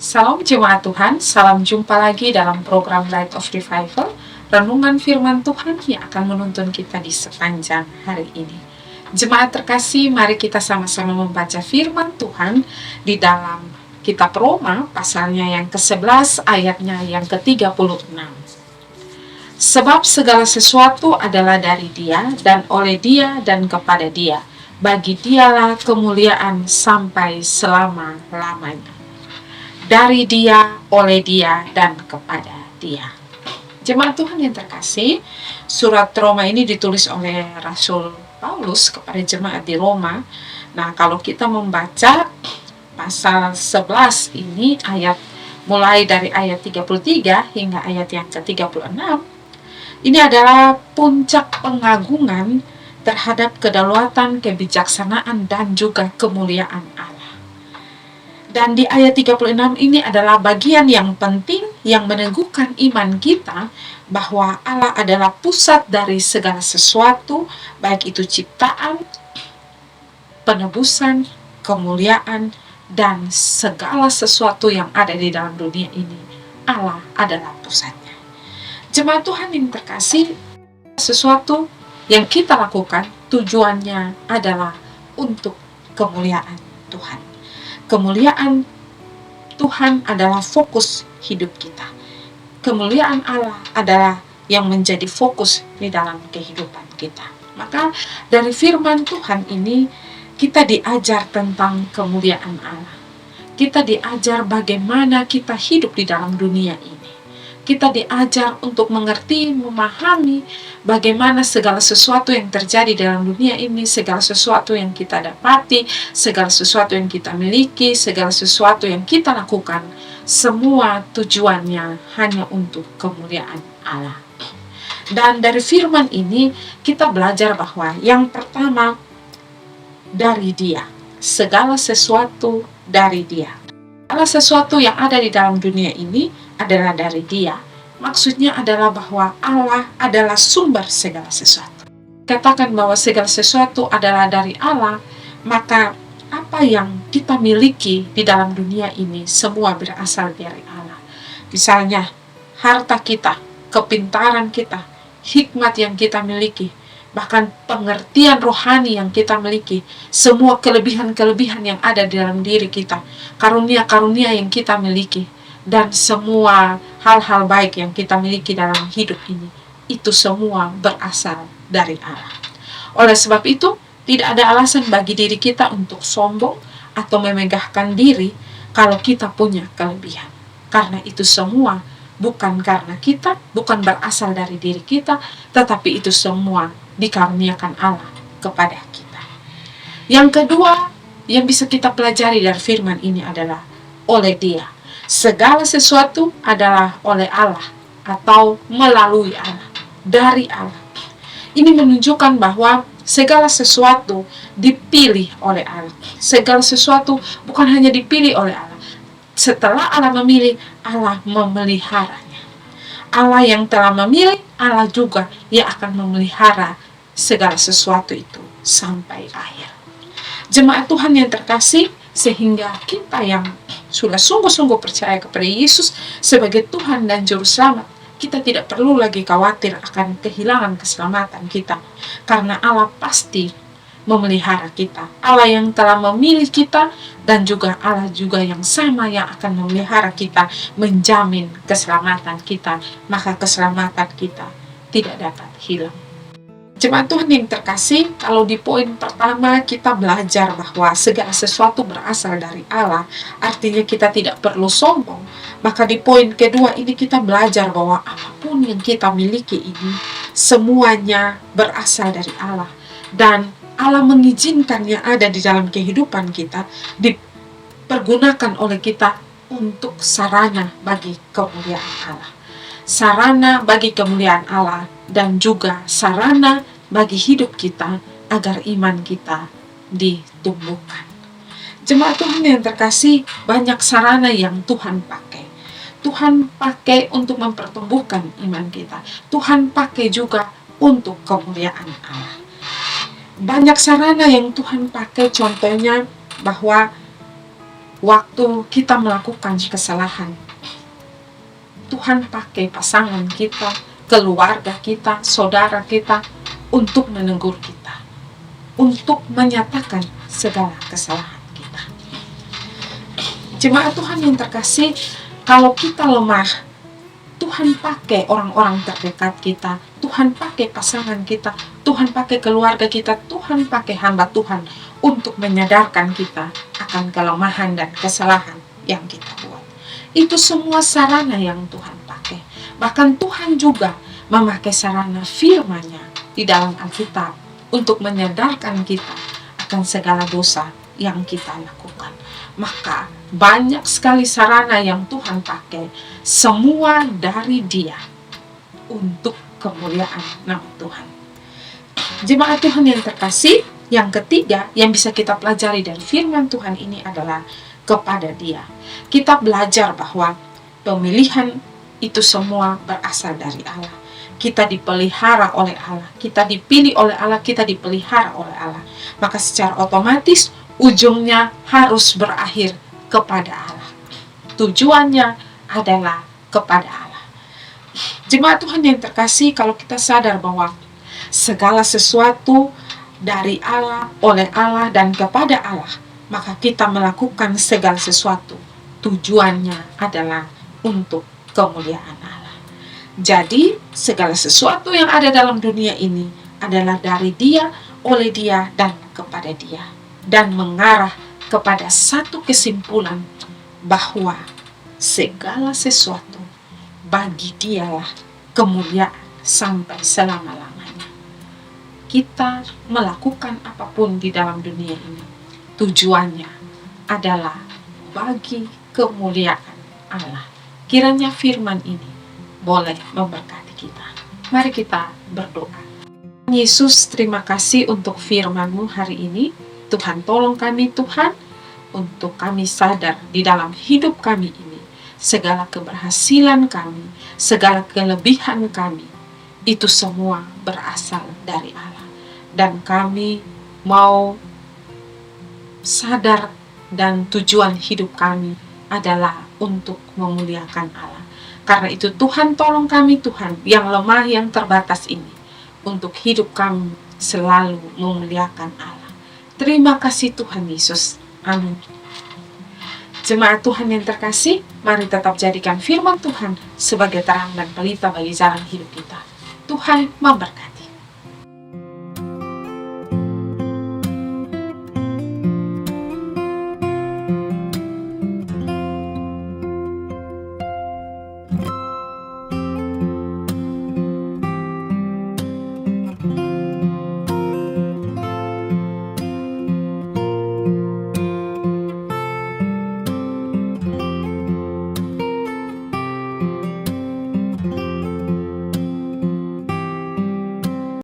Salam jemaat Tuhan, salam jumpa lagi dalam program Light of Revival, renungan firman Tuhan yang akan menuntun kita di sepanjang hari ini. Jemaat terkasih, mari kita sama-sama membaca firman Tuhan di dalam kitab Roma, pasalnya yang ke-11, ayatnya yang ke-36. Sebab segala sesuatu adalah dari Dia, dan oleh Dia, dan kepada Dia. Bagi Dialah kemuliaan sampai selama-lamanya. Dari Dia, oleh Dia, dan kepada Dia. Jemaat Tuhan yang terkasih, surat Roma ini ditulis oleh Rasul Paulus kepada jemaat di Roma. Nah, kalau kita membaca pasal 11 ini, mulai dari ayat 33 hingga ayat yang ke-36, ini adalah puncak pengagungan terhadap kedaulatan, kebijaksanaan, dan juga kemuliaan Allah. Dan di ayat 36 ini adalah bagian yang penting yang meneguhkan iman kita bahwa Allah adalah pusat dari segala sesuatu, baik itu ciptaan, penebusan, kemuliaan, dan segala sesuatu yang ada di dalam dunia ini. Allah adalah pusatnya. Jemaat Tuhan yang terkasih, sesuatu yang kita lakukan tujuannya adalah untuk kemuliaan Tuhan. Kemuliaan Tuhan adalah fokus hidup kita. Kemuliaan Allah adalah yang menjadi fokus di dalam kehidupan kita. Maka dari firman Tuhan ini kita diajar tentang kemuliaan Allah. Kita diajar bagaimana kita hidup di dalam dunia ini. Kita diajar untuk mengerti, memahami bagaimana segala sesuatu yang terjadi dalam dunia ini, segala sesuatu yang kita dapati, segala sesuatu yang kita miliki, segala sesuatu yang kita lakukan, semua tujuannya hanya untuk kemuliaan Allah. Dan dari firman ini kita belajar bahwa yang pertama dari Dia, segala sesuatu dari Dia. Segala sesuatu yang ada di dalam dunia ini adalah dari Dia. Maksudnya adalah bahwa Allah adalah sumber segala sesuatu. Katakan bahwa segala sesuatu adalah dari Allah, maka apa yang kita miliki di dalam dunia ini semua berasal dari Allah. Misalnya, harta kita, kepintaran kita, hikmat yang kita miliki, bahkan pengertian rohani yang kita miliki, semua kelebihan-kelebihan yang ada di dalam diri kita, karunia-karunia yang kita miliki, dan semua hal-hal baik yang kita miliki dalam hidup ini, itu semua berasal dari Allah. Oleh sebab itu, tidak ada alasan bagi diri kita untuk sombong atau memegahkan diri kalau kita punya kelebihan. Karena itu semua bukan karena kita, bukan berasal dari diri kita, tetapi itu semua dikaruniakan Allah kepada kita. Yang kedua yang bisa kita pelajari dari firman ini adalah oleh Dia. Segala sesuatu adalah oleh Allah atau melalui Allah, dari Allah. Ini menunjukkan bahwa segala sesuatu dipilih oleh Allah. Segala sesuatu bukan hanya dipilih oleh Allah. Setelah Allah memilih, Allah memeliharanya. Allah yang telah memilih, Allah juga yang akan memelihara segala sesuatu itu sampai akhir. Jemaat Tuhan yang terkasih, sehingga kita yang sudah sungguh-sungguh percaya kepada Yesus sebagai Tuhan dan Juru Selamat, kita tidak perlu lagi khawatir akan kehilangan keselamatan kita, karena Allah pasti memelihara kita. Allah yang telah memilih kita, dan juga Allah juga yang sama yang akan memelihara kita, menjamin keselamatan kita, maka keselamatan kita tidak dapat hilang. Jemaat Tuhan yang terkasih, kalau di poin pertama kita belajar bahwa segala sesuatu berasal dari Allah, artinya kita tidak perlu sombong. Maka di poin kedua ini kita belajar bahwa apapun yang kita miliki ini, semuanya berasal dari Allah. Dan Allah mengizinkan yang ada di dalam kehidupan kita, dipergunakan oleh kita untuk sarana bagi kemuliaan Allah. Sarana bagi kemuliaan Allah, dan juga sarana bagi hidup kita agar iman kita ditumbuhkan. Jemaat Tuhan yang terkasih, banyak sarana yang Tuhan pakai. Tuhan pakai untuk mempertumbuhkan iman kita. Tuhan pakai juga untuk kemuliaan Allah. Banyak sarana yang Tuhan pakai, contohnya bahwa waktu kita melakukan kesalahan, Tuhan pakai pasangan kita, keluarga kita, saudara kita untuk menegur kita, untuk menyatakan segala kesalahan kita. Jemaat Tuhan yang terkasih, kalau kita lemah, Tuhan pakai orang-orang terdekat kita, Tuhan pakai pasangan kita, Tuhan pakai keluarga kita, Tuhan pakai hamba Tuhan untuk menyadarkan kita akan kelemahan dan kesalahan yang kita buat. Itu semua sarana yang Tuhan pakai. Bahkan Tuhan juga memakai sarana firman-Nya di dalam Alkitab untuk menyadarkan kita akan segala dosa yang kita lakukan. Maka banyak sekali sarana yang Tuhan pakai, semua dari Dia untuk kemuliaan nama Tuhan. Jemaat Tuhan yang terkasih, yang ketiga yang bisa kita pelajari dari firman Tuhan ini adalah kepada Dia. Kita belajar bahwa pemilihan itu semua berasal dari Allah. Kita dipelihara oleh Allah, kita dipilih oleh Allah, kita dipelihara oleh Allah. Maka secara otomatis ujungnya harus berakhir kepada Allah. Tujuannya adalah kepada Allah. Jemaat Tuhan yang terkasih, kalau kita sadar bahwa segala sesuatu dari Allah, oleh Allah, dan kepada Allah, maka kita melakukan segala sesuatu tujuannya adalah untuk kemuliaan Allah. Jadi segala sesuatu yang ada dalam dunia ini adalah dari Dia, oleh Dia, dan kepada Dia, dan mengarah kepada satu kesimpulan bahwa segala sesuatu bagi Dialah kemuliaan sampai selama-lamanya. Kita melakukan apapun di dalam dunia ini, tujuannya adalah bagi kemuliaan Allah. Kiranya firman ini boleh memberkati kita. Mari kita berdoa. Yesus, terima kasih untuk firman-Mu hari ini. Tuhan, tolong kami Tuhan, untuk kami sadar di dalam hidup kami ini, segala keberhasilan kami, segala kelebihan kami, itu semua berasal dari Allah. Dan kami mau sadar dan tujuan hidup kami adalah untuk memuliakan Allah. Karena itu Tuhan, tolong kami Tuhan, yang lemah, yang terbatas ini, untuk hidup kami selalu memuliakan Allah. Terima kasih Tuhan Yesus. Amin. Jemaat Tuhan yang terkasih, mari tetap jadikan firman Tuhan sebagai terang dan pelita bagi jalan hidup kita. Tuhan memberkati.